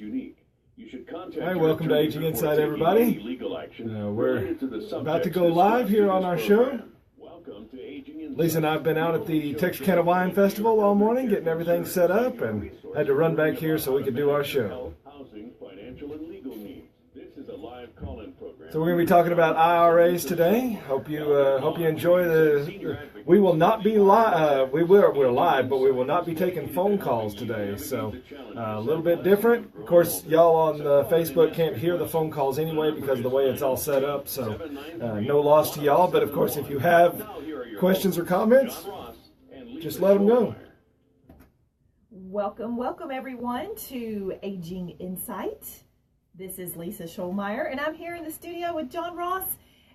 unique. You should contact Hi, welcome to Aging Insight, everybody. We're about to go live here on our show. Lisa and I have been out at the Texarkana Wine Festival all morning, getting everything set up, and had to run back here so we could do our show. So we're going to be talking about IRAs today. Hope you enjoy the. We will not be live. We're live, but we will not be taking phone calls today. So a little bit different. Of course, y'all on Facebook can't hear the phone calls anyway because of the way it's all set up. So no loss to y'all. But of course, if you have questions or comments, just let them know. Welcome everyone to Aging Insight. This is Lisa Shoalmire, and I'm here in the studio with John Ross.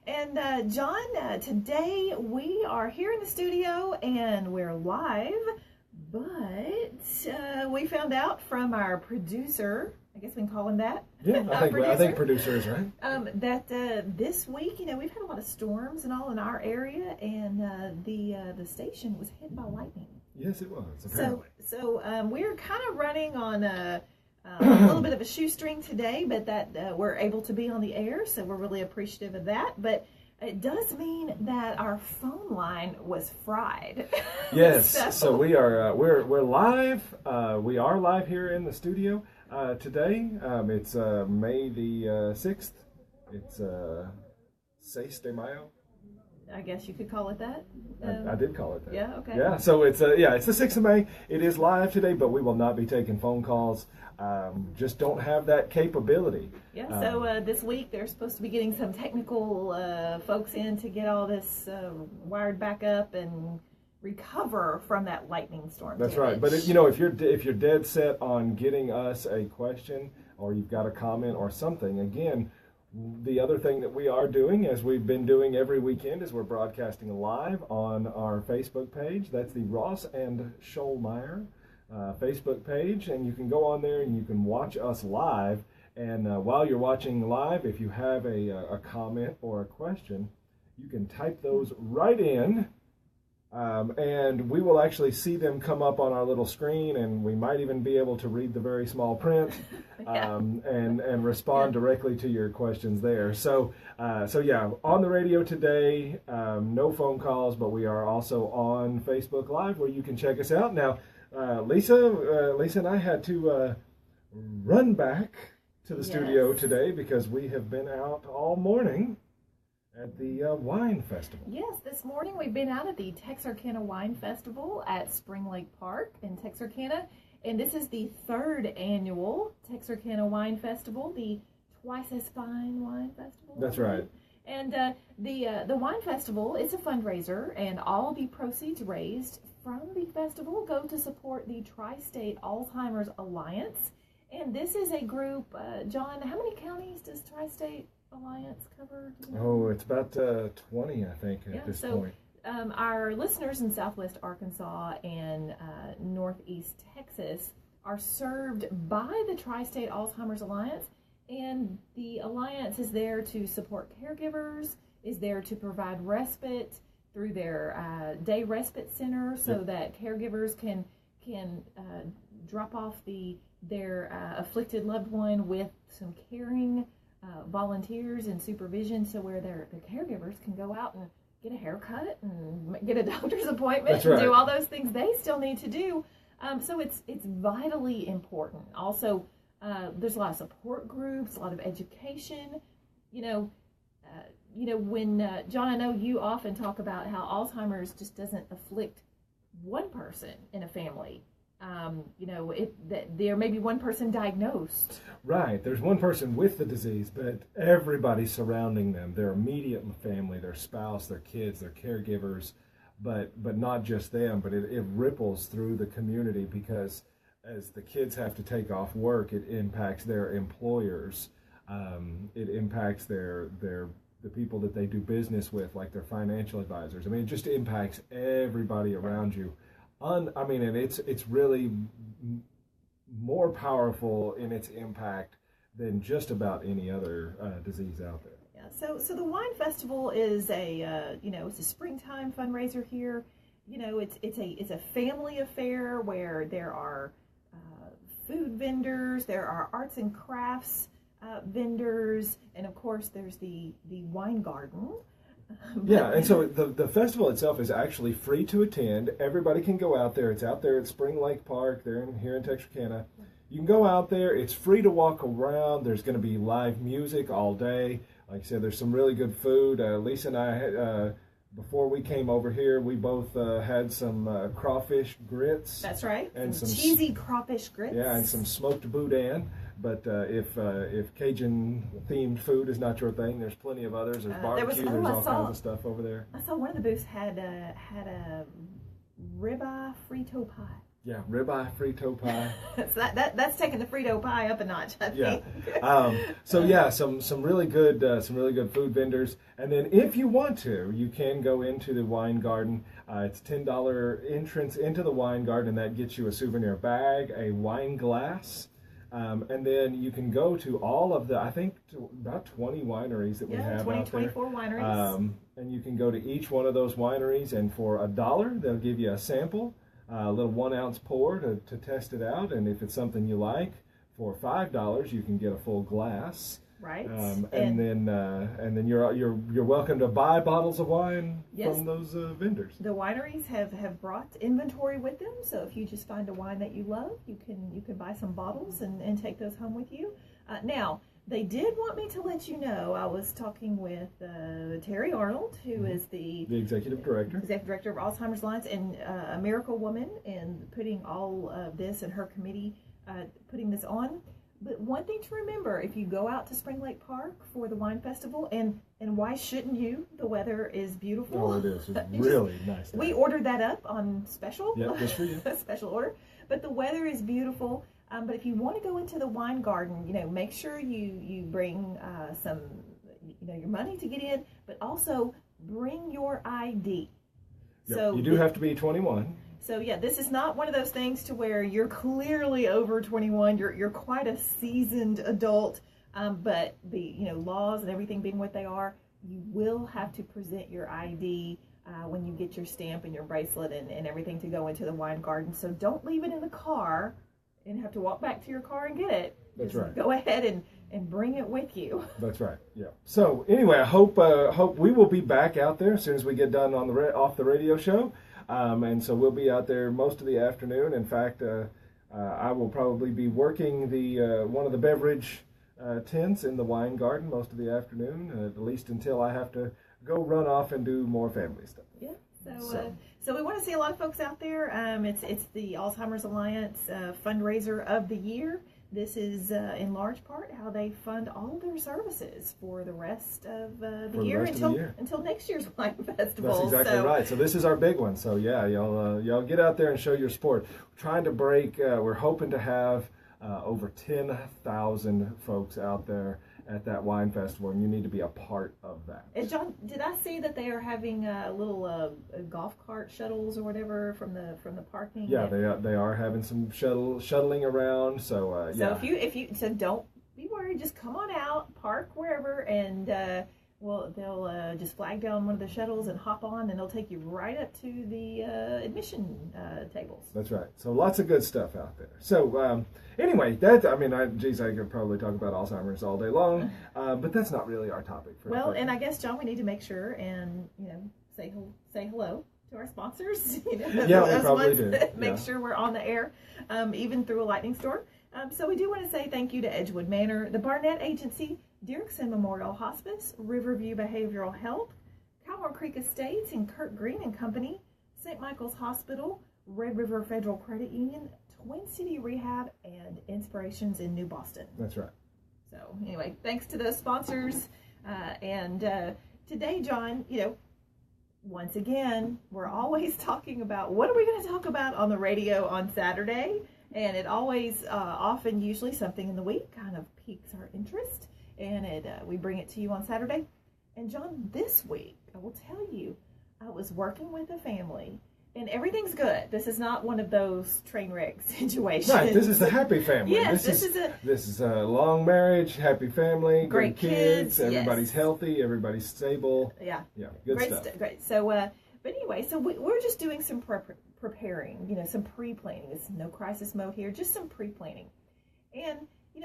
And John, today we are here in the studio and we're live, but we found out from our producer, I guess we can call him that. Yeah, I think producer is right. That this week, we've had a lot of storms and all in our area, and the station was hit by lightning. Yes, it was, apparently. So we're kind of running on a little bit of a shoestring today, but that we're able to be on the air, so we're really appreciative of that. But it does mean that our phone line was fried. Yes, so we're live. We are live here in the studio today. It's May the 6th. It's 6 de Mayo. I guess you could call it that. I did call it that. Yeah, okay. Yeah, so it's the 6th of May. It is live today, but we will not be taking phone calls. Just don't have that capability. Yeah, so this week they're supposed to be getting some technical folks in to get all this wired back up and recover from that lightning storm. That's right. But if you're dead set on getting us a question or you've got a comment or something, again, the other thing that we are doing, as we've been doing every weekend, is we're broadcasting live on our Facebook page. That's the Ross and Shoalmire Facebook page, and you can go on there and you can watch us live. And while you're watching live, if you have a comment or a question, you can type those right in, and we will actually see them come up on our little screen, and we might even be able to read the very small print and respond directly to your questions there. So yeah, on the radio today, no phone calls, but we are also on Facebook Live where you can check us out. Now, Lisa and I had to run back to the studio today because we have been out all morning at the wine festival. Yes, this morning we've been out at the Texarkana Wine Festival at Spring Lake Park in Texarkana, and this is the 3rd annual Texarkana Wine Festival, the Twice as Fine Wine Festival. That's right. And the wine festival is a fundraiser, and all the proceeds raised from the festival go to support the Tri-State Alzheimer's Alliance. And this is a group, John, how many counties does Tri-State Alliance cover? Oh, it's about 20, I think, at this point. Our listeners in Southwest Arkansas and Northeast Texas are served by the Tri-State Alzheimer's Alliance, and the Alliance is there to support caregivers, is there to provide respite through their day respite center, so that caregivers can drop off their afflicted loved one with some caring volunteers and supervision, so where their caregivers can go out and get a haircut and get a doctor's appointment and do all those things they still need to do. So it's vitally important. Also, there's a lot of support groups, a lot of education. When John, I know you often talk about how Alzheimer's just doesn't afflict one person in a family. There may be one person diagnosed. Right. There's one person with the disease, but everybody surrounding them, their immediate family, their spouse, their kids, their caregivers, but not just them, but it ripples through the community, because as the kids have to take off work, it impacts their employers. It impacts the people that they do business with, like their financial advisors. I mean, it just impacts everybody around you. And it's really more powerful in its impact than just about any other disease out there. Yeah. So the wine festival is it's a springtime fundraiser here. It's a family affair where there are food vendors, there are arts and crafts vendors, and of course there's the wine garden. Yeah, and so the festival itself is actually free to attend. Everybody can go out there. It's out there at Spring Lake Park. They're here in Texarkana. You can go out there. It's free to walk around. There's going to be live music all day. Like I said, there's some really good food. Lisa and I, before we came over here, we both had some crawfish grits. That's right. And some cheesy crawfish grits. Yeah, and some smoked boudin. But if Cajun-themed food is not your thing, there's plenty of others. There's barbecue. There's all kinds of stuff over there. I saw one of the booths had a ribeye Frito pie. Yeah, ribeye Frito pie. So that's taking the Frito pie up a notch, I think. Yeah. Some really good food vendors. And then if you want to, you can go into the wine garden. It's $10 entrance into the wine garden, and that gets you a souvenir bag, a wine glass. And then you can go to all of the, I think, about 20 wineries that we have 24 wineries. And you can go to each one of those wineries, and for $1, they'll give you a sample, a little 1-ounce pour to test it out. And if it's something you like, for $5, you can get a full glass. Right. And then you're welcome to buy bottles of wine from those vendors. The wineries have brought inventory with them, so if you just find a wine that you love, you can buy some bottles and take those home with you. Now, they did want me to let you know, I was talking with Terry Arnold, who is the executive director. Executive director of Alzheimer's Alliance, and a miracle woman in putting all of this, and her committee putting this on. But one thing to remember, if you go out to Spring Lake Park for the wine festival, and why shouldn't you? The weather is beautiful. Oh, it is. It's really nice. We ordered that up on special. Yeah, just for you. Special order. But the weather is beautiful. But if you want to go into the wine garden, make sure you bring some, your money to get in, but also bring your ID. Yep. So you do have to be 21. So yeah, this is not one of those things to where you're clearly over 21. You're quite a seasoned adult, but the laws and everything being what they are, you will have to present your ID when you get your stamp and your bracelet and everything to go into the wine garden. So don't leave it in the car and have to walk back to your car and get it. That's Just right. Go ahead and bring it with you. That's right. Yeah. So anyway, I hope we will be back out there as soon as we get done on off the radio show. And so we'll be out there most of the afternoon. In fact, I will probably be working the one of the beverage tents in the wine garden most of the afternoon, at least until I have to go run off and do more family stuff. Yeah. So we want to see a lot of folks out there. It's the Alzheimer's Alliance fundraiser of the year. This is in large part how they fund all their services for the rest of the year until next year's wine festival. That's exactly right. So this is our big one. So yeah, y'all get out there and show your support. We're trying to break. We're hoping to have over 10,000 folks out there at that wine festival, and you need to be a part of that. And John, did I see that they are having little golf cart shuttles or whatever from the parking? Yeah, they are having some shuttling around. So yeah. So don't be worried. Just come on out, park wherever, and they'll just flag down one of the shuttles and hop on, and they'll take you right up to the admission tables. That's right. So lots of good stuff out there. So anyway, I could probably talk about Alzheimer's all day long, but that's not really our topic. Well, and I guess, John, we need to make sure and say hello to our sponsors. Yeah, we probably do. Make sure we're on the air, even through a lightning storm. So we do want to say thank you to Edgewood Manor, the Barnett Agency, Dirksen Memorial Hospice, Riverview Behavioral Health, Cowmore Creek Estates, and Kurt Green and Company, St. Michael's Hospital, Red River Federal Credit Union, Twin City Rehab, and Inspirations in New Boston. That's right. So anyway, thanks to those sponsors. And today, John, once again, we're always talking about what are we going to talk about on the radio on Saturday. And it always, often, usually something in the week kind of piques our interest. And we bring it to you on Saturday. And John, this week, I will tell you, I was working with a family. And everything's good. This is not one of those train wreck situations. Right, this is a happy family. Yes, this is a long marriage, happy family, great good kids, everybody's yes. healthy, everybody's stable. Yeah. Good great stuff. Great. So, but anyway, so we're just doing some preparing, some pre-planning. It's no crisis mode here, just some pre-planning. And,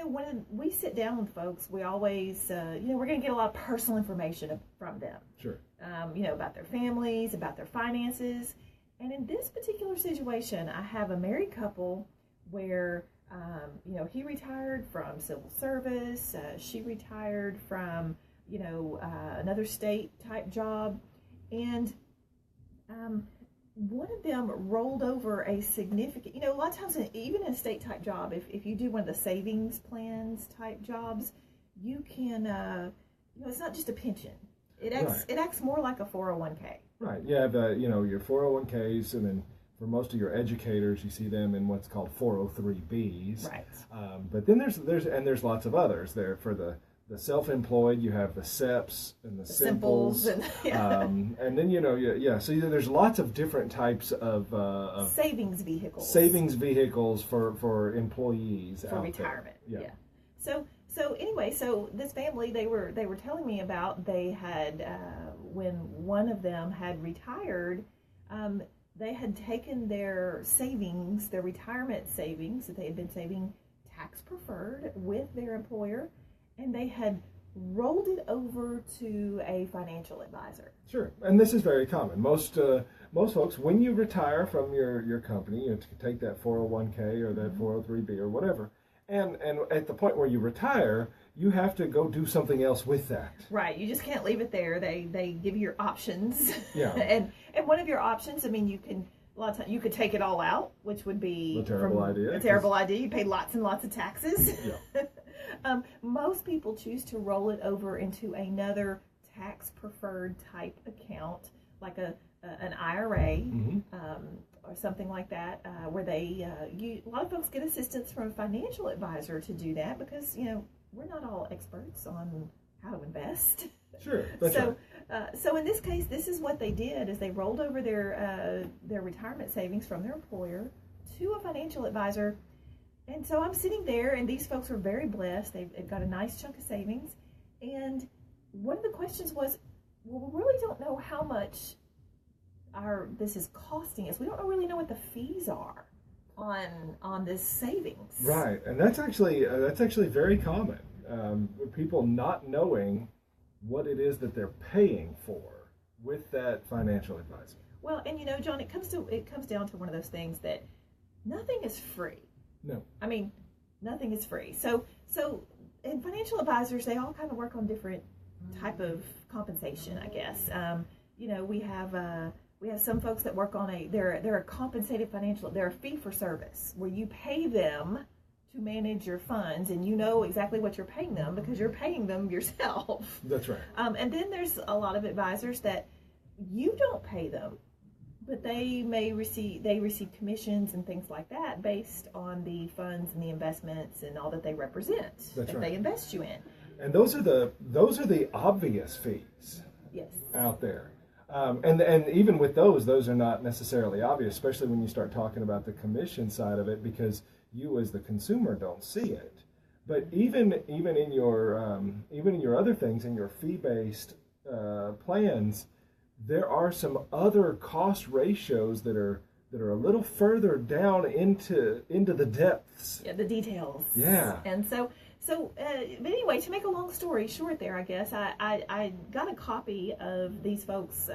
when we sit down with folks, we always, we're going to get a lot of personal information from them. Sure. About their families, about their finances. And in this particular situation, I have a married couple where, he retired from civil service. She retired from, another state type job. And one of them rolled over a significant, a lot of times, even in a state type job, if you do one of the savings plans type jobs, you can, it's not just a pension. It acts more like a 401k. Right. You have, your 401ks, and then for most of your educators, you see them in what's called 403bs. Right. But then there's lots of others there. For the self-employed, you have the SEPs and the simples, and then so there's lots of different types of savings vehicles. Savings vehicles for employees for out retirement. There. Yeah. So anyway, so this family they were telling me about, they had when one of them had retired, they had taken their savings, their retirement savings that they had been saving tax preferred with their employer, and they had rolled it over to a financial advisor. Sure, and this is very common. Most folks, when you retire from your company, you take that 401k or that 403b or whatever, and at the point where you retire, you have to go do something else with that. Right, you just can't leave it there. They give you your options. Yeah. and one of your options, you can, a lot of times you could take it all out, which would be a terrible idea. A terrible idea. You pay lots and lots of taxes. Yeah. Most people choose to roll it over into another tax preferred type account, like an IRA, or something like that, where they a lot of folks get assistance from a financial advisor to do that, because we're not all experts on how to invest. Sure. That's right. So in this case, this is what they did: is they rolled over their retirement savings from their employer to a financial advisor. And so I'm sitting there, and these folks are very blessed. They've got a nice chunk of savings. And one of the questions was, well, we really don't know how much this is costing us. We don't really know what the fees are on this savings. Right, and that's actually very common. People not knowing what it is that they're paying for with that financial advisor. Well, and John, it comes down to one of those things that nothing is free. No. Nothing is free. So and financial advisors, they all kind of work on different type of compensation, I guess. We have some folks that work on they're a compensated they're a fee for service, where you pay them to manage your funds, and you know exactly what you're paying them because you're paying them yourself. That's right. And then there's a lot of advisors that you don't pay them, but they receive commissions and things like that based on the funds and the investments and all that they represent. That's that right. They invest you in. And those are the obvious fees. Yes. Out there. And even with those are not necessarily obvious, especially when you start talking about the commission side of it, because you as the consumer don't see it. But even in your other things, in your fee-based plans, there are some other cost ratios that are a little further down into the depths. Yeah, the details. Yeah. And so but anyway, to make a long story short there, I guess, I got a copy of these folks'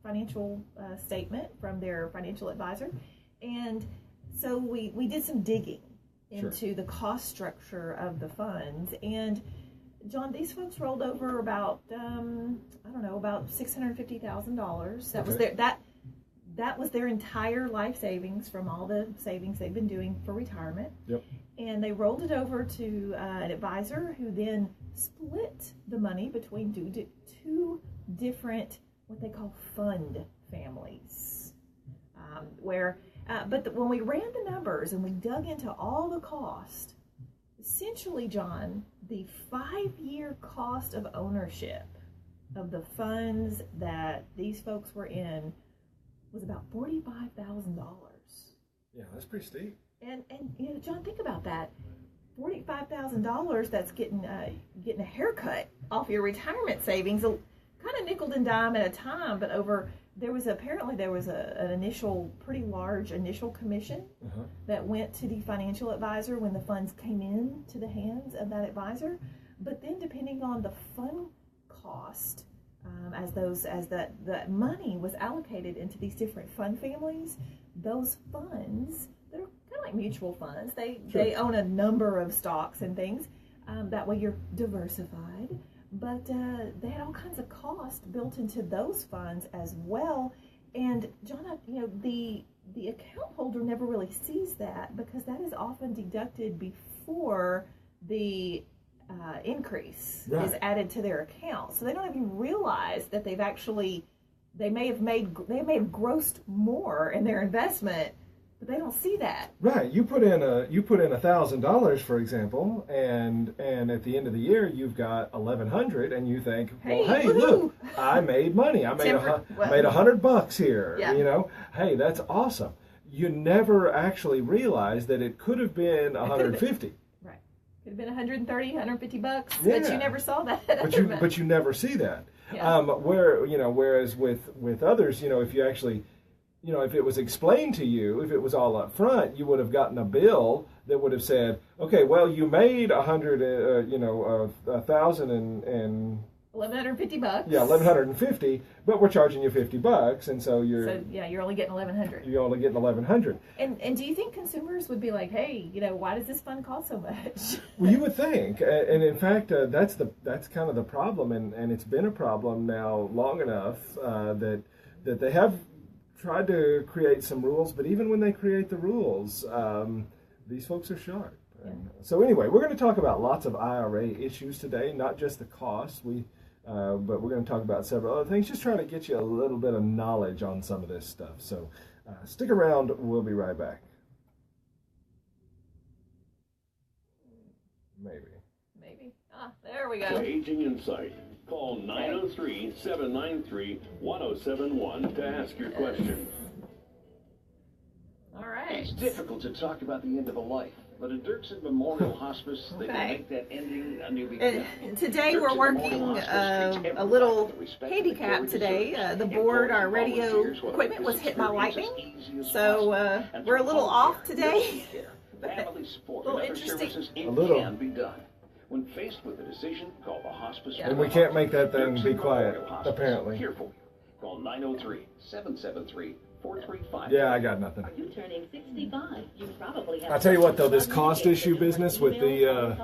financial statement from their financial advisor. And so we did some digging into the cost structure of the funds. And John, these folks rolled over about about $650,000. That was their entire life savings from all the savings they've been doing for retirement. Yep. And they rolled it over to an advisor who then split the money between two different, what they call fund families. But when we ran the numbers and we dug into all the cost, essentially, John, the 5-year cost of ownership of the funds that these folks were in was about $45,000. Yeah, that's pretty steep. And John, think about that. $45,000, that's getting a haircut off your retirement savings, kind of nickel and dime at a time, but over apparently there was an initial, pretty large initial commission that went to the financial advisor when the funds came in to the hands of that advisor. But then, depending on the fund cost, as that money was allocated into these different fund families, those funds that are kind of like mutual funds, they own a number of stocks and things. That way, you're diversified. But they had all kinds of costs built into those funds as well. And John, the account holder never really sees that, because that is often deducted before the increase is added to their account. So they don't even realize that they may have grossed more in their investment, but they don't see that. Right. You put in $1,000, for example, and at the end of the year you've got $1,100, and you think, well, hey, look, I made money. I made $100 here. Yeah. Hey, that's awesome. You never actually realize that it could have been $150. Right. Could have been $130, $150, but you never saw that. But you never see that. Yeah. Whereas with others, if you actually, if it was explained to you, if it was all up front, you would have gotten a bill that would have said, okay, well, you made $1,000 and $1,150. Yeah, $1,150, but we're charging you $50, and so you're only getting $1,100. You're only getting $1,100. And do you think consumers would be like, hey, why does this fund cost so much? Well, you would think, and in fact, that's kind of the problem, and it's been a problem now long enough that they have tried to create some rules, but even when they create the rules, these folks are sharp. Yeah. So anyway, we're going to talk about lots of IRA issues today, not just the costs. But we're going to talk about several other things, just trying to get you a little bit of knowledge on some of this stuff. So stick around. We'll be right back. Maybe. There we go. Aging Insight. Call 903-793-1071 to ask your question. All right. It's difficult to talk about the end of a life, but at Dirksen Memorial Hospice, they can make that ending a new beginning. Today we're working a little handicap today. The board, our radio equipment was hit by lightning, so we're a little off today. Family support a little and other interesting. services can be done. When faced with a decision, call the hospice. And we can't make that thing be quiet, apparently. Here for you. Call 903-773-4355. Yeah, I got nothing. Are you turning 65? You probably have. I tell you what, though, this cost issue business with the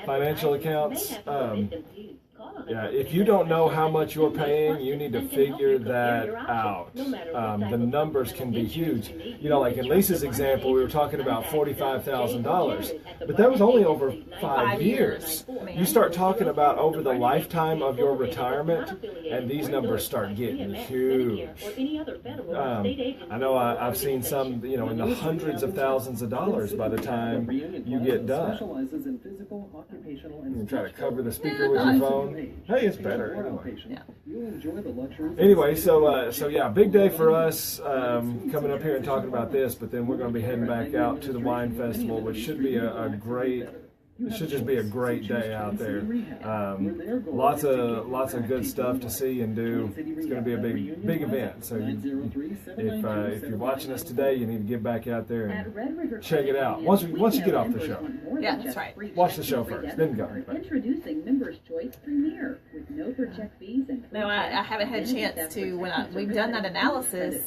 financial accounts, if you don't know how much you're paying, you need to figure that out. The numbers can be huge. Like in Lisa's example, we were talking about $45,000, but that was only over 5 years. You start talking about over the lifetime of your retirement, and these numbers start getting huge. I know I've seen some, in the hundreds of thousands of dollars by the time you get done. You try to cover the speaker with your phone. Hey, it's better anyway. Anyway, so yeah, big day for us coming up here and talking about this, but then we're going to be heading back out to the wine festival, which should be it should just be a great day out there. Lots of good stuff to see and do. It's going to be a big event. So if you're watching us today, you need to get back out there and check it out. Once you get off the show. Yeah, that's right. Watch the show first, then go. Introducing Members Choice Premier with no per-check fees and. No, I haven't had a chance to. We've done that analysis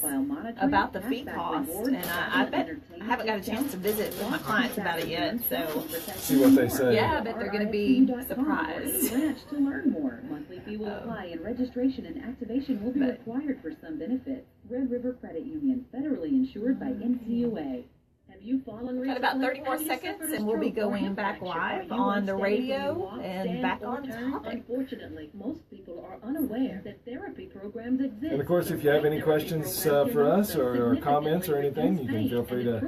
about the fee cost, and I bet I haven't got a chance to visit with my clients about it yet. So see what they say. Yeah, I bet they're going to be surprised. To learn more, monthly fee will apply, and registration and activation will be required for some benefits. Red River Credit Union, federally insured by NCUA. Have you fallen? Got about 30 more seconds, and we'll be going back live on the radio and back on topic. Unfortunately, most people are unaware that therapy programs exist. And of course, if you have any questions for us or comments or anything, you can feel free to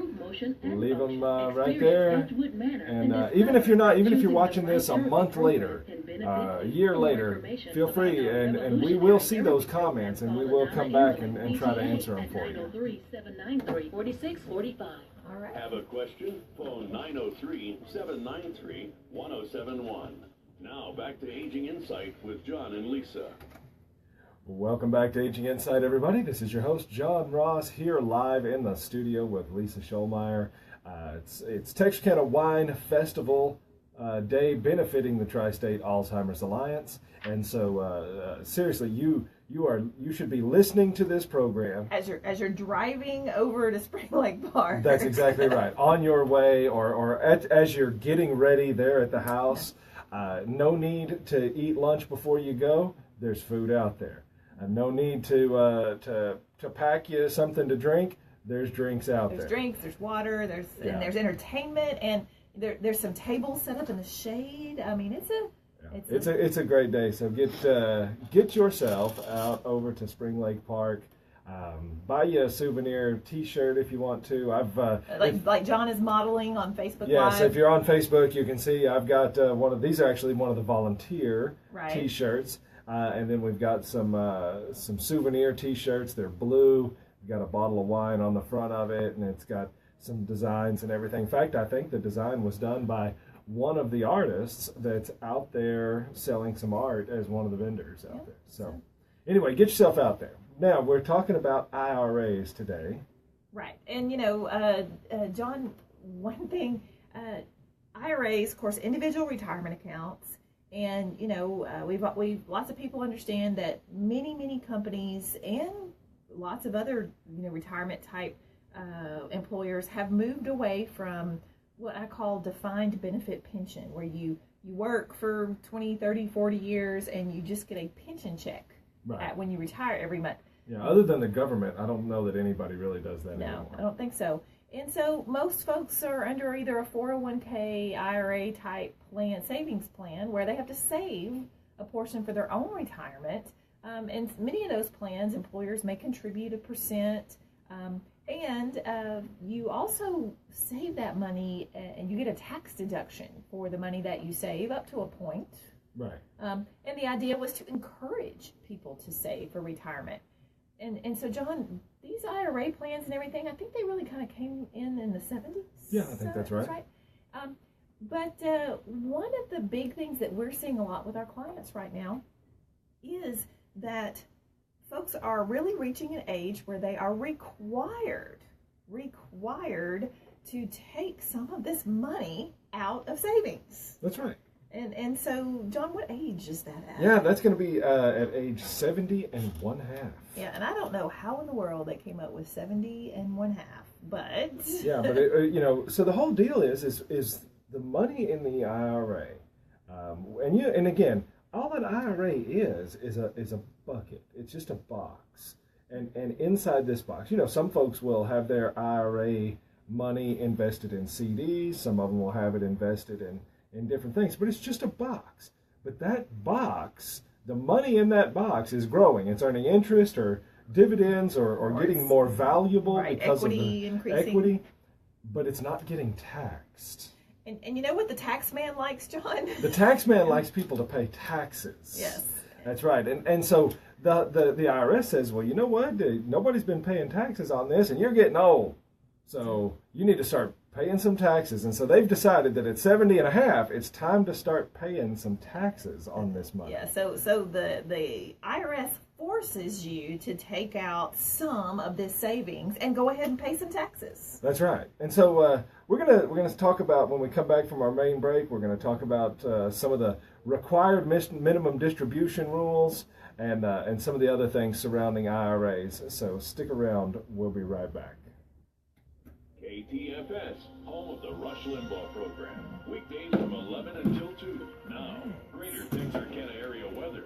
leave them right there. And even if you're watching this a month later, a year later, feel free, and we will see those comments, and we will come back and try to answer them for you. 903-793-4645. All right. Have a question? Phone 903-793-1071. Now back to Aging Insight with John and Lisa. Welcome back to Aging Insight, everybody. This is your host, John Ross, here live in the studio with Lisa Shoalmire. It's Texarkana Wine Festival Day benefiting the Tri-State Alzheimer's Alliance. And so, seriously, you should be listening to this program as you're driving over to Spring Lake Park. That's exactly right. On your way, or as you're getting ready there at the house. No need to eat lunch before you go. There's food out there. No need to pack you something to drink. There's drinks out there. There's drinks. There's water. And there's entertainment, and there's some tables set up in the shade. I mean, it's a great day. So get yourself out over to Spring Lake Park. Buy you a souvenir T-shirt if you want to. I've like John is modeling on Facebook Yes, Live. if you're on Facebook, you can see I've got one of these. Are actually one of the volunteer T-shirts, and then we've got some souvenir T-shirts. They're blue. We've got a bottle of wine on the front of it, and it's got some designs and everything. In fact, I think the design was done by one of the artists that's out there selling some art as one of the vendors out there. So anyway, get yourself out there. Now, we're talking about IRAs today. Right. And, John, one thing, IRAs, of course, individual retirement accounts. And, we've lots of people understand that many companies and lots of other, retirement type employers have moved away from what I call defined benefit pension, where you work for 20, 30, 40 years and you just get a pension check. Right. When you retire every month. Yeah, other than the government, I don't know that anybody really does that anymore. No, I don't think so. And so most folks are under either a 401k, IRA type plan, savings plan, where they have to save a portion for their own retirement. And many of those plans, employers may contribute 1%. And you also save that money and you get a tax deduction for the money that you save up to a point. Right. And the idea was to encourage people to save for retirement. And so, John, these IRA plans and everything, I think they really kind of came in the 70s. Yeah, I think that's right. But one of the big things that we're seeing a lot with our clients right now is that folks are really reaching an age where they are required to take some of this money out of savings. That's right. And so, John, what age is that at? Yeah, that's going to be at age 70 and 1/2. Yeah, and I don't know how in the world they came up with 70 and 1/2, but... Yeah, but, so the whole deal is the money in the IRA. And again, all an IRA is a bucket. It's just a box. And inside this box, some folks will have their IRA money invested in CDs. Some of them will have it invested in different things, but it's just a box. But that box, the money in that box is growing. It's earning interest or dividends or getting more valuable because equity of the increasing. Equity, but it's not getting taxed. And you know what the tax man likes, John? The tax man likes people to pay taxes. Yes. That's right. And so the IRS says, well, you know what? Nobody's been paying taxes on this, and you're getting old. So you need to start paying some taxes. And so they've decided that at 70 and 1/2, it's time to start paying some taxes on this money. Yeah, so the IRS forces you to take out some of this savings and go ahead and pay some taxes. That's right. And so we're gonna talk about, when we come back from our main break, we're going to talk about some of the required minimum distribution rules and some of the other things surrounding IRAs. So stick around. We'll be right back. KTFS, home of the Rush Limbaugh program. Weekdays from 11 until 2. Now, Greater Texarkana area weather.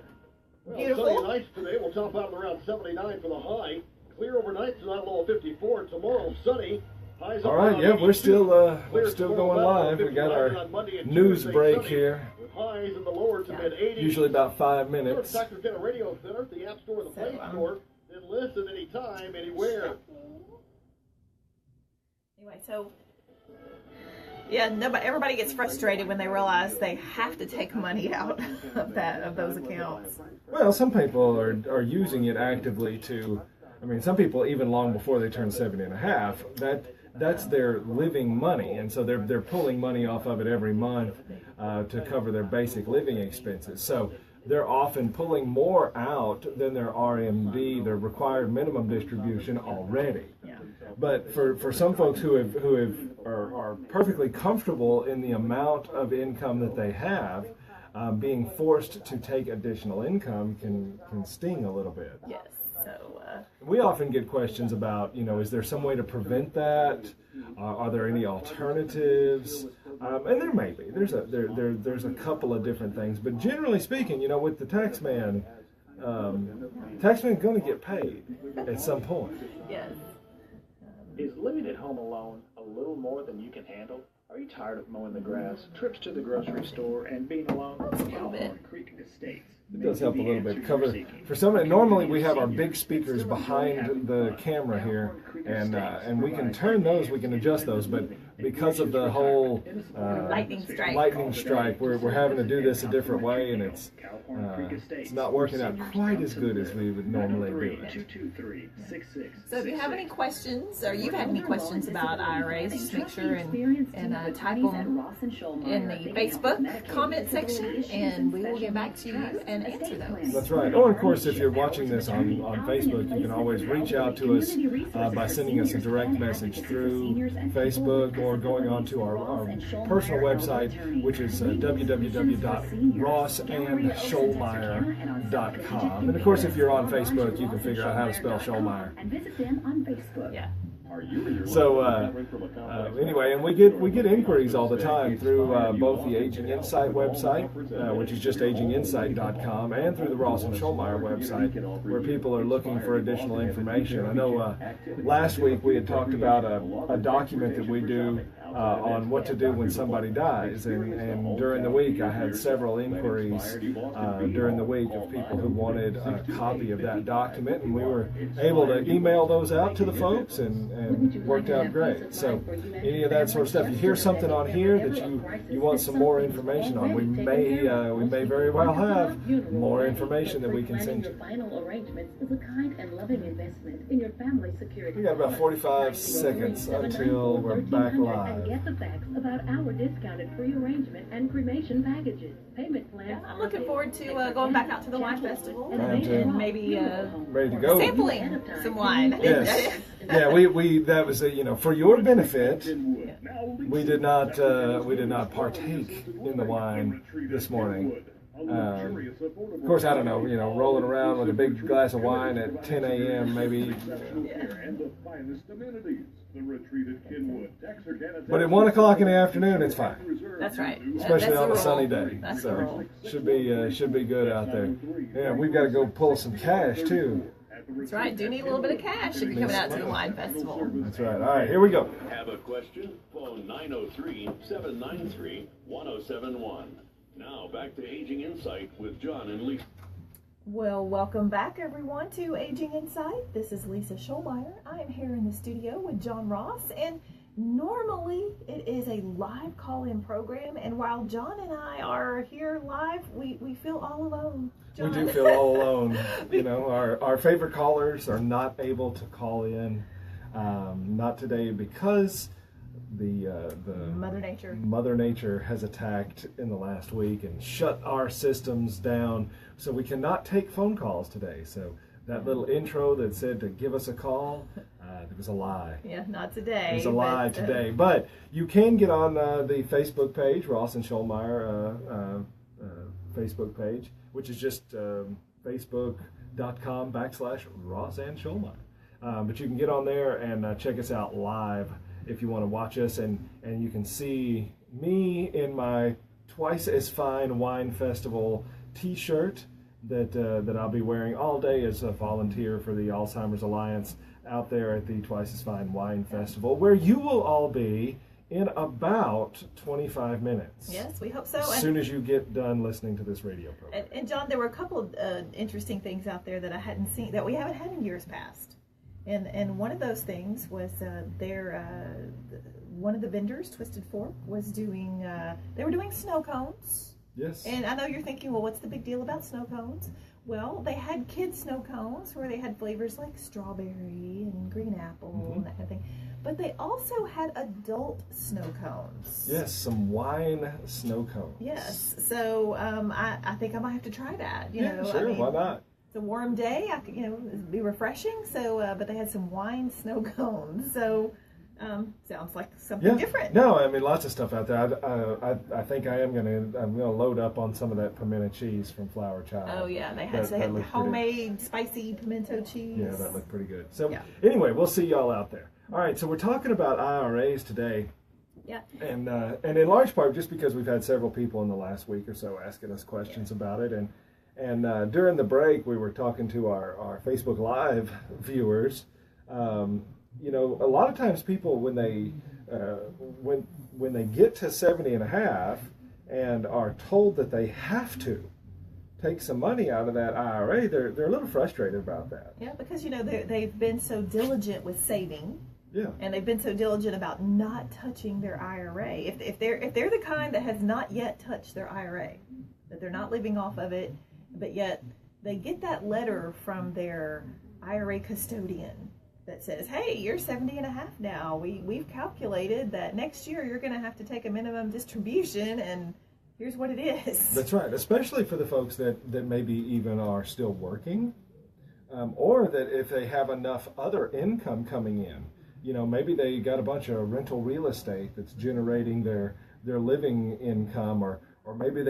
Well, Beautiful. sunny nights today. We'll top out at around 79 for the high. Clear overnight tonight, a low of 54. Tomorrow, sunny. Highs All right, yeah, we're still going live. We got our and news Tuesday, break sunny, here. With highs in the lower to mid 80s. Usually about 5 minutes. Texarkana Radio Center, the App Store, the Play Store. Then listen anytime, anywhere. Anyway, so yeah, everybody gets frustrated when they realize they have to take money out of those accounts. Well, some people are using it actively to. I mean, some people even long before they turn 70 and 1/2. That's their living money, and so they're pulling money off of it every month to cover their basic living expenses. So they're often pulling more out than their RMD, their required minimum distribution already. Yeah. But for some folks who are perfectly comfortable in the amount of income that they have, being forced to take additional income can sting a little bit. Yes. So we often get questions about, is there some way to prevent that? Are there any alternatives? And there may be. There's a couple of different things, but generally speaking, with the taxman going to get paid at some point. yes. Is living at home alone a little more than you can handle? Are you tired of mowing the grass, trips to the grocery store, and being alone? Calhoun Creek Estates. It does help a little bit. For some, normally we have our big speakers behind the camera here, and we can turn those, we can adjust those, but because of the whole Lightning strike, we're having to do this a different way, and it's not working out quite as good as we would normally do it. So if you have any questions, or you've had any questions about IRAs, just make sure and type them in the Facebook comment section, and we will get back to you and answer those. That's right. Or, of course, if you're watching this on Facebook, you can always reach out to us by sending us a direct message through Facebook or going on to our personal website, which is www.rossandshoalmire.com. And, of course, if you're on Facebook, you can figure out how to spell Shoalmire. And visit them on Facebook. Yeah. So anyway, and we get inquiries all the time through both the Aging Insight website, which is just aginginsight.com, and through the Ross and Shoalmire website, where people are looking for additional information. I know last week we had talked about a document that we do on what to do when somebody dies, and during the week I had several inquiries during the week of people who wanted a copy of that document, and we were able to email those out to the folks, and worked out great. So any of that sort of stuff, you hear something on here that you want some more information on, we may very well have more information that we can send you. Final arrangements is a kind and loving investment in your family security. We got about 45 seconds until we're back live. And get the facts about our discounted free arrangement and cremation packages. Payment plans. I'm looking forward to going back out to the wine festival And maybe ready to go. sampling some wine. Yes. Yeah, we that was for your benefit. We did not partake in the wine this morning. Of course, I don't know, rolling around with a big glass of wine at 10 a.m. maybe. But at 1 o'clock in the afternoon, it's fine. That's right. Especially That's on a the sunny rule. day. That's the So rule. should be good out there. Yeah, we've got to go pull some cash too. That's right. Do need a little bit of cash if you're coming out to the wine festival. That's right. All right, here we go. Have a question? Phone 903-793-1071. Now back to Aging Insight with John and Lisa. Well, welcome back, everyone, to Aging Insight. This is Lisa Shoalmire. I am here in the studio with John Ross, and normally it is a live call-in program, and while John and I are here live, we feel all alone. John. We do feel all alone. Our favorite callers are not able to call in, not today, because the Mother Nature has attacked in the last week and shut our systems down, so we cannot take phone calls today. So that little intro that said to give us a call, it was a lie. Yeah, not today. It was a lie today. But you can get on the Facebook page, Ross and Shoalmire Facebook page, which is just facebook.com/Ross and Shoalmire. But you can get on there and check us out live if you want to watch us, and you can see me in my Twice as Fine Wine Festival t-shirt that I'll be wearing all day as a volunteer for the Alzheimer's Alliance out there at the Twice as Fine Wine Festival, where you will all be in about 25 minutes. Yes, we hope so. As soon as you get done listening to this radio program. And John, there were a couple of interesting things out there that I hadn't seen, that we haven't had in years past. And one of those things was one of the vendors, Twisted Fork, was doing, they were doing snow cones. Yes. And I know you're thinking, well, what's the big deal about snow cones? Well, they had kid snow cones where they had flavors like strawberry and green apple and that kind of thing. But they also had adult snow cones. Yes, some wine snow cones. Yes. So I think I might have to try that. You know, sure. I mean, Why not? It's a warm day. I could, it'd be refreshing. So, but they had some wine snow cones. So. Sounds like something different. No, I mean lots of stuff out there. I think I'm gonna load up on some of that pimento cheese from Flower Child. Oh yeah, they had homemade spicy pimento cheese. Yeah, that looked pretty good. So anyway, we'll see y'all out there. All right, so we're talking about IRAs today. Yeah. And in large part just because we've had several people in the last week or so asking us questions about it, and during the break we were talking to our Facebook Live viewers. You know, a lot of times people when they get to 70 and a half and are told that they have to take some money out of that IRA, they're a little frustrated about that. Yeah, because they've been so diligent with saving. Yeah. And they've been so diligent about not touching their IRA. If they're the kind that has not yet touched their IRA, that they're not living off of it, but yet they get that letter from their IRA custodian that says, hey, you're 70 and a half now. We've calculated that next year you're going to have to take a minimum distribution, and here's what it is. That's right, especially for the folks that maybe even are still working, or that if they have enough other income coming in. You know, maybe they got a bunch of rental real estate that's generating their living income, or maybe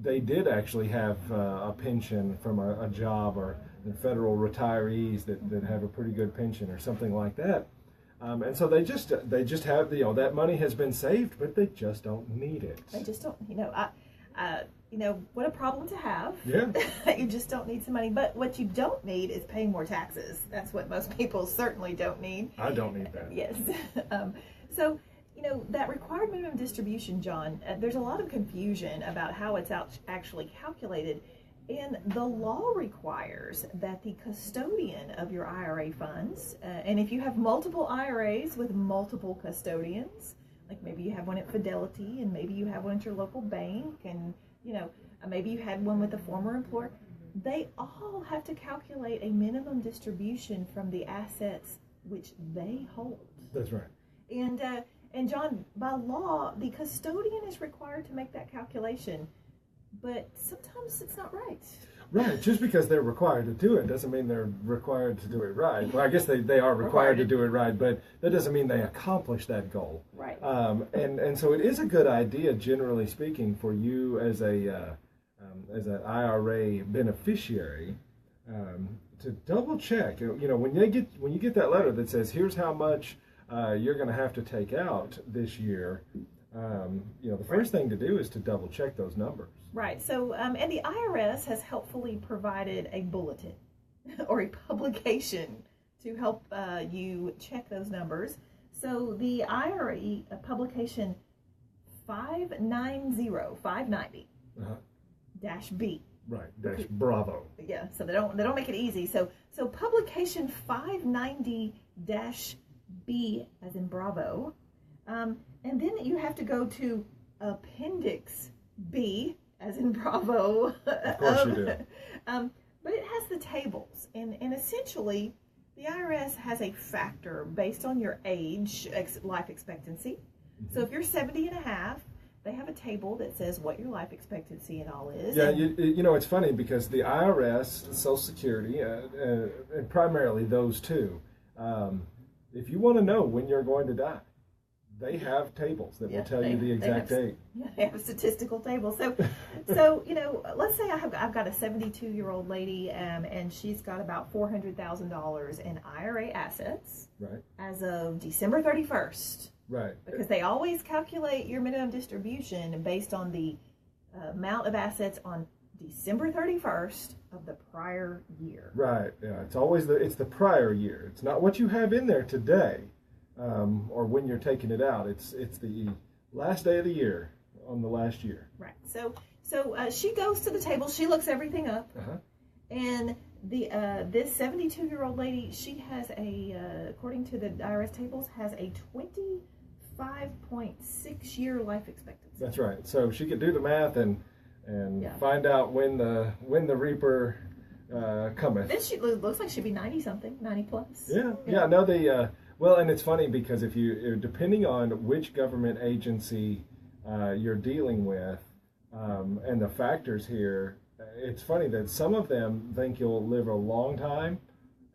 they did actually have a pension from a job, or federal retirees that have a pretty good pension or something like that, and so they just have that money has been saved, but they just don't need it. They just don't. What a problem to have. Yeah. You just don't need some money. But what you don't need is paying more taxes. That's what most people certainly don't need. I don't need that. Yes. So that required minimum distribution, John. There's a lot of confusion about how it's actually calculated. And the law requires that the custodian of your IRA funds, and if you have multiple IRAs with multiple custodians, like maybe you have one at Fidelity and maybe you have one at your local bank, and maybe you had one with a former employer, they all have to calculate a minimum distribution from the assets which they hold. That's right. And John, by law, the custodian is required to make that calculation. But sometimes it's not right. Right. Just because they're required to do it doesn't mean they're required to do it right. Well, I guess they are required to do it right, but that doesn't mean they accomplish that goal. Right. And so it is a good idea, generally speaking, for you as an IRA beneficiary to double check. When you get that letter that says here's how much you're going to have to take out this year. The first thing to do is to double check those numbers. Right. So, and the IRS has helpfully provided a bulletin or a publication to help you check those numbers. So the IRA publication 590 -B. Right. Dash Bravo. Yeah. So they don't make it easy. So publication 590 -B as in Bravo. And then you have to go to Appendix B, as in Bravo. Of course you do. But it has the tables. And essentially, the IRS has a factor based on your age, life expectancy. Mm-hmm. So if you're 70 and a half, they have a table that says what your life expectancy and all is. Yeah, it's funny because the IRS, Social Security, and primarily those two, if you want to know when you're going to die, they have tables that will tell you the exact date. Yeah, they have a statistical table. So let's say I've got a 72-year-old lady, and she's got about $400,000 in IRA assets as of December 31st. Right. Because they always calculate your minimum distribution based on the amount of assets on December 31st of the prior year. Right. Yeah. It's always the prior year. It's not what you have in there today. Or when you're taking it out, it's the last day of the year on the last year. Right. So she goes to the table. She looks everything up, and this 72-year-old lady, she has according to the IRS tables, has a 25.6 year life expectancy. That's right. So she could do the math and find out when the Reaper cometh. This she looks like she'd be 90 something, 90 plus. Yeah. No, well, and it's funny because if you, depending on which government agency you're dealing with, and the factors here, it's funny that some of them think you'll live a long time,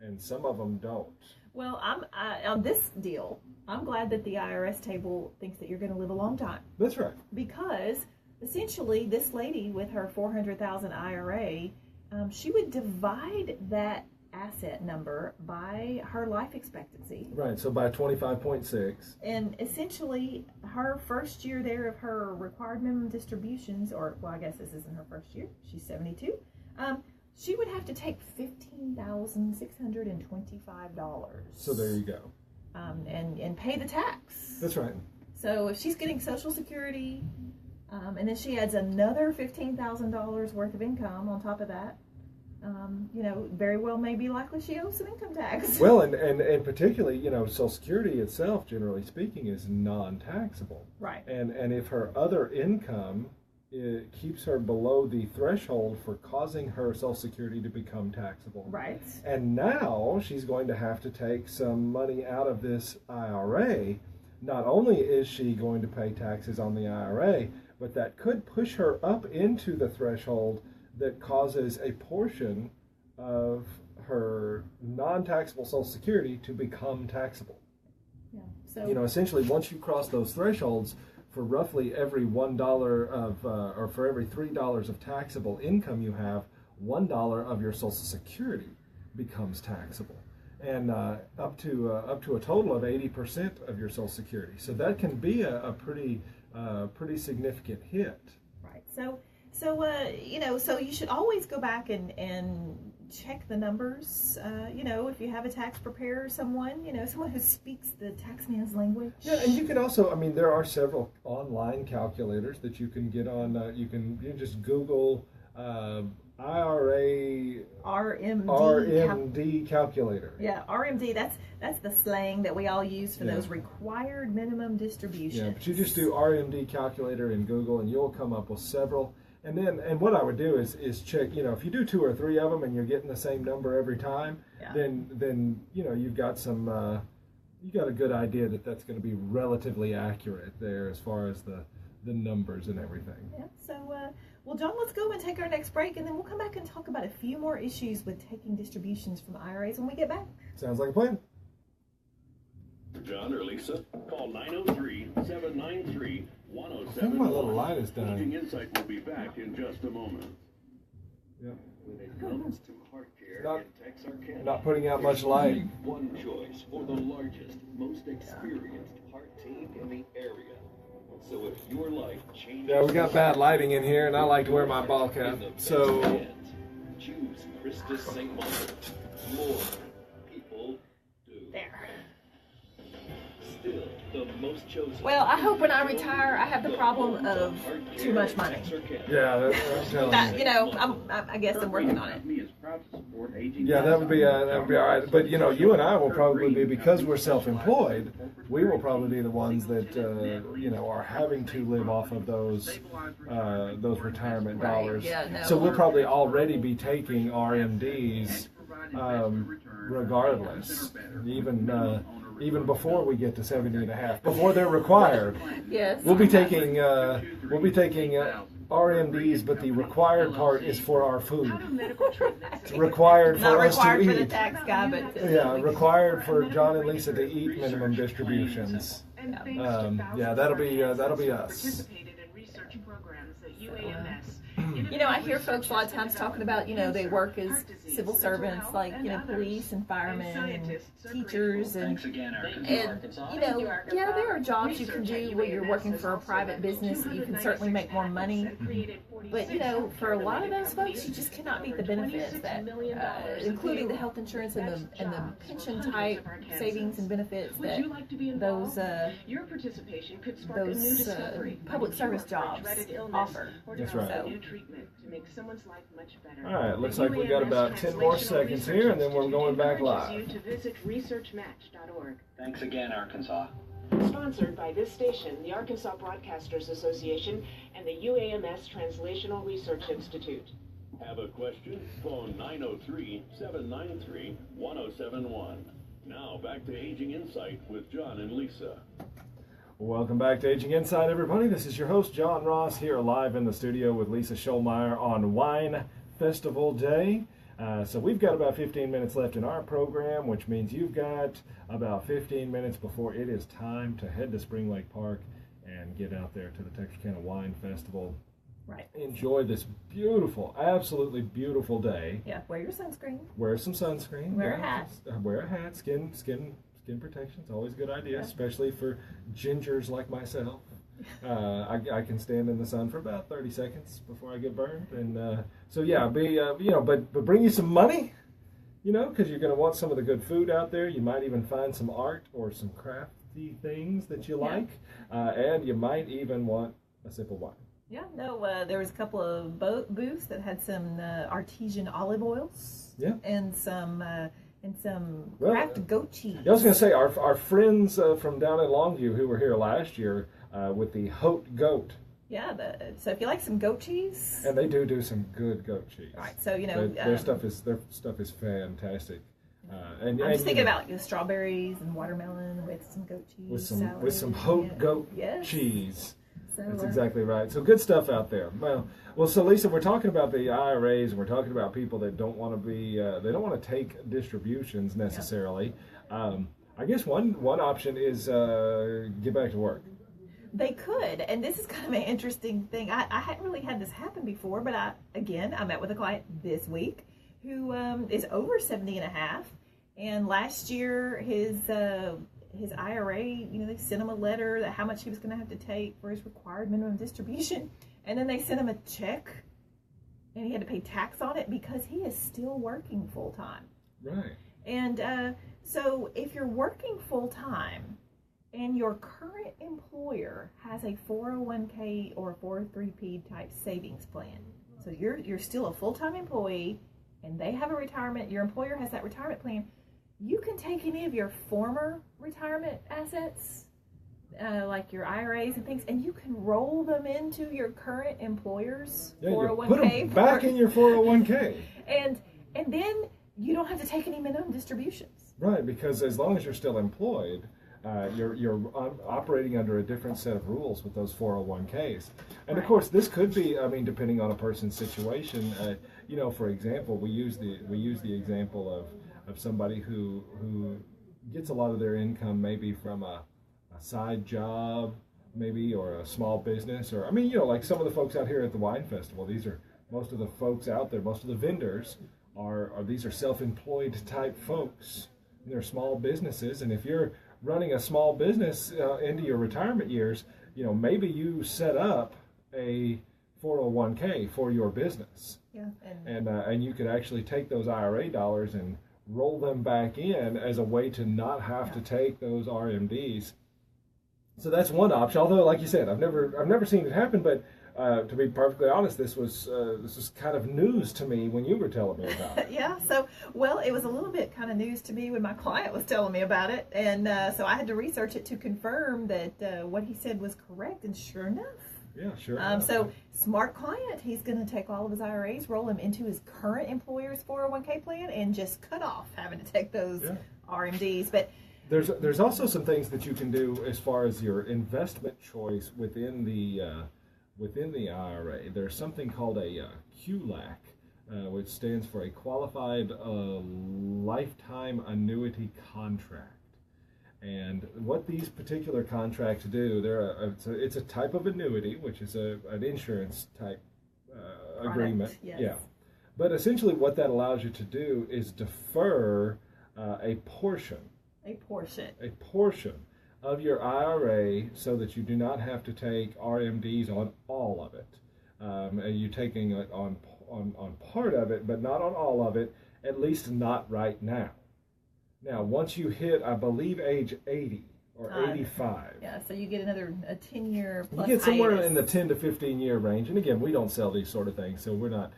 and some of them don't. Well, on this deal, I'm glad that the IRS table thinks that you're going to live a long time. That's right. Because essentially, this lady with her $400,000 IRA, she would divide that asset number by her life expectancy. Right, so by 25.6. And essentially, her first year there of her required minimum distributions, or, well, I guess this isn't her first year, she's 72, she would have to take $15,625. So there you go. And pay the tax. That's right. So if she's getting Social Security, and then she adds another $15,000 worth of income on top of that, very well may be likely she owes some income tax. Well, and particularly, Social Security itself, generally speaking, is non-taxable. Right. And if her other income keeps her below the threshold for causing her Social Security to become taxable. Right. And now she's going to have to take some money out of this IRA. Not only is she going to pay taxes on the IRA, but that could push her up into the threshold that causes a portion of her non-taxable Social Security to become taxable. Yeah. So Essentially, once you cross those thresholds, for roughly every $1 of, or for every $3 of taxable income you have, $1 of your Social Security becomes taxable, and up to a total of 80% of your Social Security. So that can be a pretty significant hit. Right. So you should always go back and check the numbers. If you have a tax preparer, someone who speaks the tax man's language. Yeah, and you can also, there are several online calculators that you can get on. You just Google IRA RMD calculator. Yeah, RMD. That's the slang that we all use for those required minimum distributions. Yeah, but you just do RMD calculator in Google, and you'll come up with several. And what I would do is check, if you do 2 or 3 of them and you're getting the same number every time, then you've got you got a good idea that that's going to be relatively accurate there as far as the numbers and everything. Yeah. So, well, John, let's go and take our next break, and then we'll come back and talk about a few more issues with taking distributions from IRAs when we get back. Sounds like a plan. John or Lisa, call 903-793-1071. I think my little light is dying. Aging Insight will be back in just a moment. Yep. When it comes to heart care and Texarkana, Not putting out much light. one choice for the largest, most experienced heart team in the area. So if your life changes, Yeah, we got bad lighting in here, and I like to wear my ball cap. So choose Christus St. Michael. More people do. There. Still the most chosen. Well, I hope when I retire, I have the problem of too much money. yeah, I'm telling you. I guess I'm working on it. Yeah, that would be all right. But you and I will probably be, because we're self-employed, we will probably be the ones that are having to live off of those retirement dollars. Yeah, no. So we'll probably already be taking RMDs regardless, even before we get to 70 and a half, before they're required. Yes. We'll be taking RMDs, but the required part is for our food. It's required for us to Not required for the eat. tax guy, but Required for John and Lisa to eat minimum distributions. That'll be us. Participated in research programs at UAMS. I hear folks a lot of times talking about, they work as civil servants, like, police and firemen and teachers and there are jobs you can do where you're working for a private business that you can certainly make more money. But, for a lot of those folks, you just cannot beat the benefits that, including the health insurance and the pension type savings and benefits that those public service jobs offer. That's right. So, treatment to make someone's life much better. All right, looks like we got about 10 more seconds here, and then we're going back live. You to visit researchmatch.org. Thanks again, Arkansas. Sponsored by this station, the Arkansas Broadcasters Association, and the UAMS Translational Research Institute. Have a question? Phone 903-793-1071. Now back to Aging Insight with John and Lisa. Welcome back to Aging Insight, everybody. This is your host, John Ross, here live in the studio with Lisa Shoalmire on Wine Festival Day. So we've got about 15 minutes left in our program, which means you've got about 15 minutes before it is time to head to Spring Lake Park and get out there to the Texarkana Wine Festival. Right. Enjoy this beautiful, absolutely beautiful day. Yeah, wear your sunscreen. Wear some sunscreen. Wear a hat. Wear a hat. Skin protection is always a good idea, especially for gingers like myself. I can stand in the sun for about 30 seconds before I get burned, and so yeah, but bring you some money, because you're going to want some of the good food out there. You might even find some art or some crafty things that you like, and you might even want a sip of wine. Yeah, no, there was a couple of booths that had some artesian olive oils, and some craft goat cheese. I was going to say our friends from down in Longview who were here last year with the Haute Goat. Yeah, so if you like some goat cheese, and they do some good goat cheese. All right, so their stuff is fantastic. I'm just thinking about strawberries and watermelon with some goat cheese with some Haute Goat cheese. So, that's exactly right. So good stuff out there. Well, so Lisa, we're talking about the IRAs, and we're talking about people that don't want to be, they don't want to take distributions necessarily. I guess one option is get back to work. They could, and this is kind of an interesting thing. I hadn't really had this happen before, but I met with a client this week who is over 70 and a half, and last year his IRA, they sent him a letter that how much he was going to have to take for his required minimum distribution, and then they sent him a check, and he had to pay tax on it because he is still working full time. Right. And so if you're working full time and your current employer has a 401k or a 403p type savings plan, so you're still a full-time employee and they have a retirement, your employer has that retirement plan, you can take any of your former retirement assets, like your IRAs and things, and you can roll them into your current employer's 401k. Put them back in your 401k. And then you don't have to take any minimum distributions. Right, because as long as you're still employed, you're operating under a different set of rules with those 401ks. And of course, this could be, depending on a person's situation. For example, we use the example of somebody who gets a lot of their income maybe from a side job, maybe, or a small business, or like some of the folks out here at the wine festival. These are most of the folks out there. Most of the vendors these are self-employed type folks. They're small businesses, and if you're running a small business into your retirement years, maybe you set up a 401k for your business. Yeah. And you could actually take those IRA dollars and roll them back in as a way to not have to take those RMDs. So that's one option. Although, like you said, I've never seen it happen. But to be perfectly honest, this was kind of news to me when you were telling me about it. Yeah. So, well, it was a little bit kind of news to me when my client was telling me about it, and so I had to research it to confirm that what he said was correct. And sure enough. Yeah, sure. So smart client, he's going to take all of his IRAs, roll them into his current employer's 401k plan, and just cut off having to take those RMDs. But there's also some things that you can do as far as your investment choice within the IRA. There's something called a QLAC, which stands for a Qualified Lifetime Annuity Contract. And what these particular contracts do, it's a type of annuity, which is an insurance type agreement. Yes. Yeah. But essentially what that allows you to do is defer a portion of your IRA so that you do not have to take RMDs on all of it. You're taking it on part of it, but not on all of it, at least not right now. Now, once you hit, I believe, age 80 or 85. Yeah, so you get another 10-year plus. You get somewhere hiatus. in the 10 to 15-year range. And again, we don't sell these sort of things, so we're not,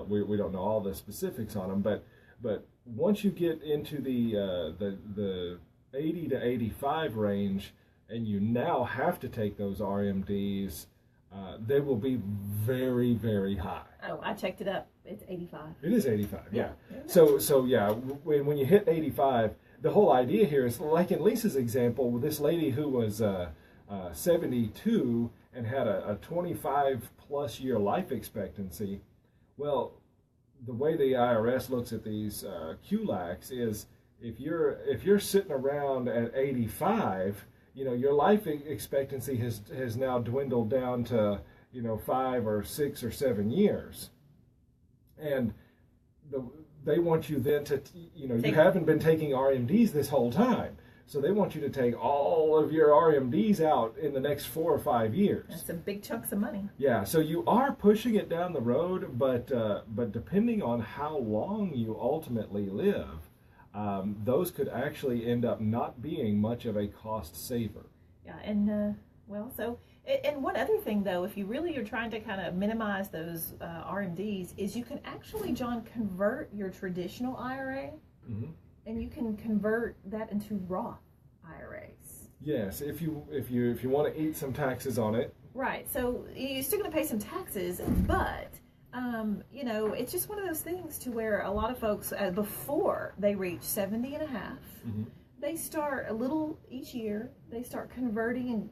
we don't know all the specifics on them. But once you get into the 80 to 85 range, and you now have to take those RMDs, they will be very, very high. Oh, I checked it up. It's 85. It is 85, yeah. So yeah, when you hit 85, the whole idea here is, like in Lisa's example, with this lady who was 72 and had a 25-plus year life expectancy. Well, the way the IRS looks at these QLACs is if you're sitting around at 85, your life expectancy has now dwindled down to 5 or 6 or 7 years, and they want you then to you haven't been taking RMDs this whole time, so they want you to take all of your RMDs out in the next 4 or 5 years. That's some big chunks of money. Yeah, so you are pushing it down the road, but depending on how long you ultimately live, those could actually end up not being much of a cost saver. Yeah, and and one other thing though, if you really are trying to kind of minimize those RMDs, is you can actually, John, convert your traditional IRA, and you can convert that into Roth IRAs. Yes, if you want to eat some taxes on it. Right. So you're still going to pay some taxes, but it's just one of those things to where a lot of folks, before they reach 70 and a half, they start a little each year. They start converting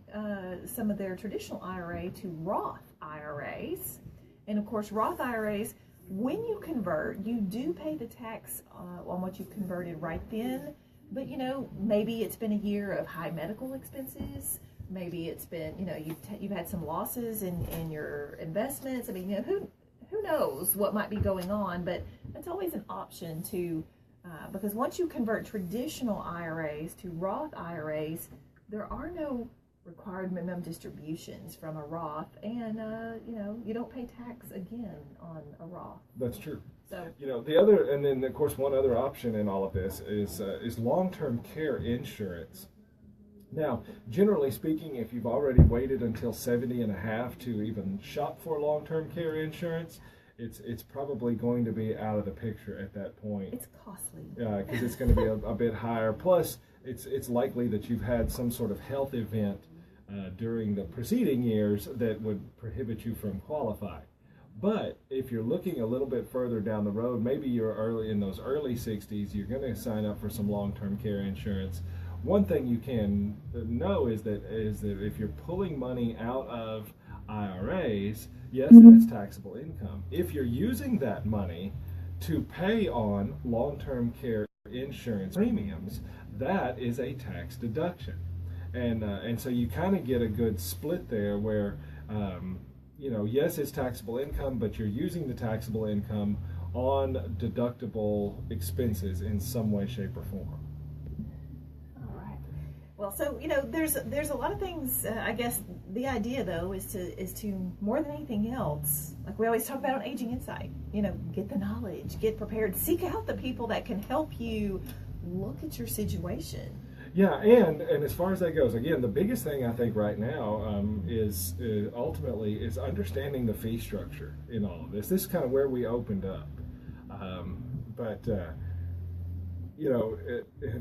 some of their traditional IRA to Roth IRAs, and of course, Roth IRAs. When you convert, you do pay the tax on what you converted right then. But maybe it's been a year of high medical expenses. Maybe it's been you've had some losses in your investments. I mean, who knows what might be going on? But that's always an option to. Because once you convert traditional IRAs to Roth IRAs, there are no required minimum distributions from a Roth, and you don't pay tax again on a Roth. That's true. So the other, and then of course one other option in all of this is long-term care insurance. Now, generally speaking, if you've already waited until 70 and a half to even shop for long-term care insurance, it's probably going to be out of the picture at that point. It's costly. Yeah, because it's going to be a bit higher. Plus, it's likely that you've had some sort of health event during the preceding years that would prohibit you from qualifying. But if you're looking a little bit further down the road, maybe you're in those early 60s, you're going to sign up for some long-term care insurance. One thing you can know is that if you're pulling money out of IRAs, yes, that's taxable income. If you're using that money to pay on long-term care insurance premiums, that is a tax deduction. And so you kind of get a good split there where, yes, it's taxable income, but you're using the taxable income on deductible expenses in some way, shape, or form. Well, so there's a lot of things. I guess the idea though is to more than anything else, like we always talk about on Aging Insight. Get the knowledge, get prepared, seek out the people that can help you look at your situation. Yeah, and as far as that goes, again, the biggest thing I think right now is ultimately understanding the fee structure in all of this. This is kind of where we opened up,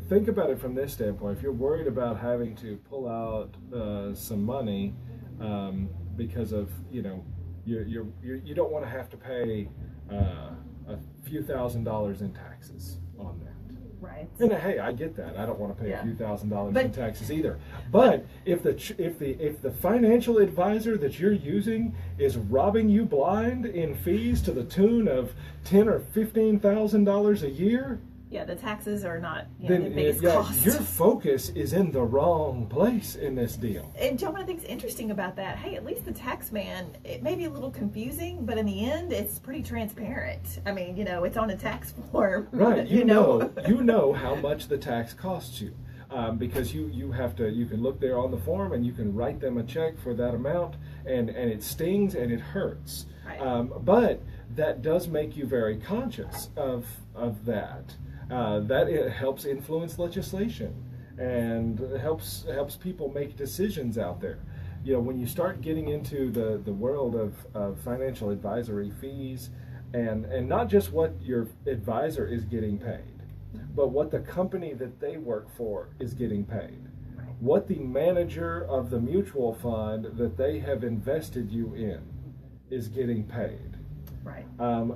think about it from this standpoint. If you're worried about having to pull out some money because of you don't want to have to pay a few $1,000s in taxes on that. Right. And hey, I get that. I don't want to pay a few $1,000s in taxes either. But if the financial advisor that you're using is robbing you blind in fees to the tune of $10,000 or $15,000 a year. Yeah, the taxes are not the biggest cost. Your focus is in the wrong place in this deal. And John, what I think is interesting about that, hey, at least the tax man, it may be a little confusing, but in the end, it's pretty transparent. I mean, it's on a tax form. Right. You know how much the tax costs you. Because you can look there on the form and you can write them a check for that amount, and it stings and it hurts. Right. But that does make you very conscious of that. That it helps influence legislation and helps people make decisions out there. When you start getting into the world of financial advisory fees, and not just what your advisor is getting paid, but what the company that they work for is getting paid, what the manager of the mutual fund that they have invested you in is getting paid. Right.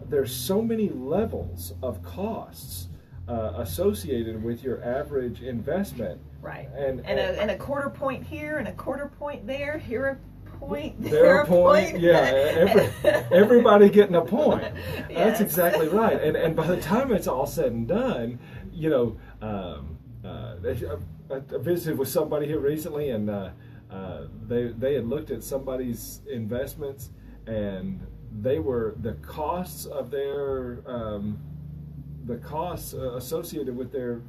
There's so many levels of costs associated with your average investment. Right. And a quarter point here and a quarter point there. Here a point. There a point. Yeah. Everybody getting a point. Yes. That's exactly right. And by the time it's all said and done, you know, I visited with somebody here recently, and they had looked at somebody's investments, and the costs of their the costs associated with their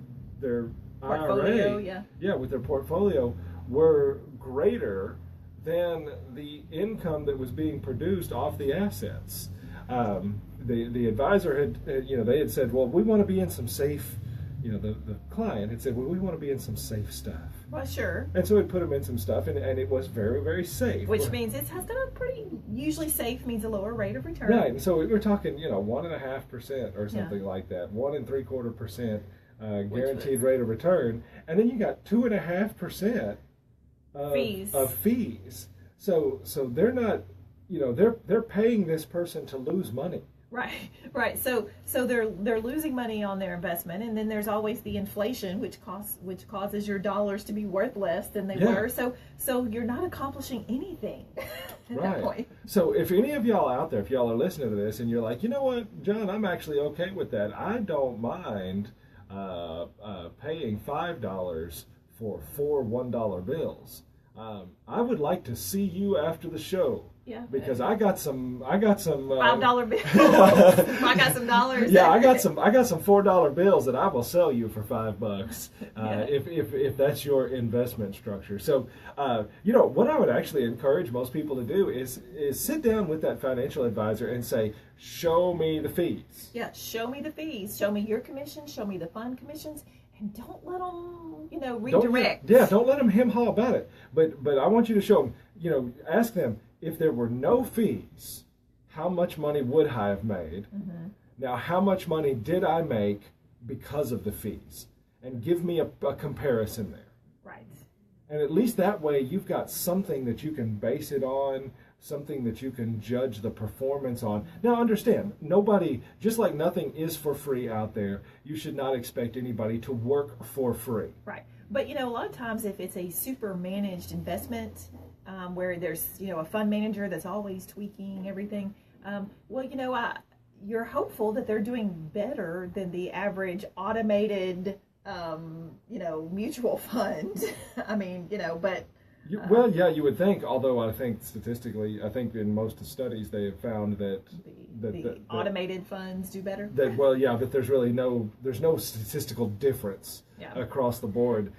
portfolio, IRA, with their portfolio, were greater than the income that was being produced off the assets. The advisor had, they had said, well, we want to be in some safe, the client had said, well, we want to be in some safe stuff. Well, sure. And so we put them in some stuff, and it was very, very safe. Which means it has got a pretty, usually safe means a lower rate of return. Right, and so we're talking, 1.5% or something like that, 1 3/4% guaranteed rate of return, and then you got 2.5% of fees. So they're not, they're paying this person to lose money. Right. So they're losing money on their investment, and then there's always the inflation, which causes your dollars to be worth less than they were. So you're not accomplishing anything at that point. So if any of y'all out there, if y'all are listening to this and you're like, you know what, John, I'm actually okay with that. I don't mind paying $5 for 4 $1 bills. I would like to see you after the show. Yeah. Because I got some $5 bills. I got some dollars. Yeah, I got some $4 bills that I will sell you for $5 if that's your investment structure. So what I would actually encourage most people to do is sit down with that financial advisor and say, show me the fees. Yeah, show me the fees. Show me your commissions. Show me the fund commissions. And don't let them, redirect. Don't let them hem-haw about it. But I want you to show them, ask them, if there were no fees, how much money would I have made? Mm-hmm. Now, how much money did I make because of the fees? And give me a comparison there. Right. And at least that way, you've got something that you can base it on, something that you can judge the performance on. Now, understand, nobody, just like nothing is for free out there, you should not expect anybody to work for free. Right. But, a lot of times if it's a super managed investment, where there's, a fund manager that's always tweaking everything, you're hopeful that they're doing better than the average automated, mutual fund. I mean, but... you would think, although I think statistically, in most studies they have found that the automated funds do better. That there's really no statistical difference across the board.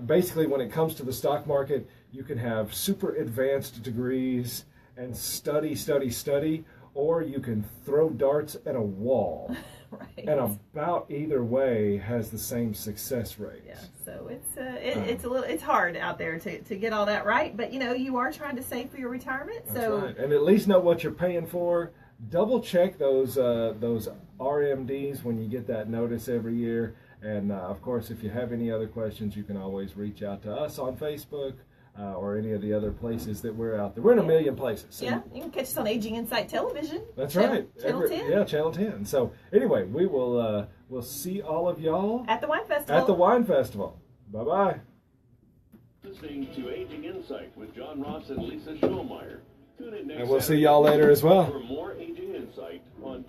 Basically, when it comes to the stock market, you can have super advanced degrees and study, or you can throw darts at a wall. Right. And about either way has the same success rate. Yeah, so it's hard out there to get all that right, but you are trying to save for your retirement. That's right. And at least know what you're paying for. Double check those RMDs when you get that notice every year. And of course, if you have any other questions, you can always reach out to us on Facebook. Or any of the other places that we're out there. We're in a million places. So you can catch us on Aging Insight Television. That's right. Channel 10. Yeah, Channel 10. So anyway, we will we'll see all of y'all at the Wine Festival. Bye-bye. Listening to Aging Insight with John Ross and Lisa Shoalmire. Tune in next and we'll Saturday see y'all later as well. For more Aging Insight on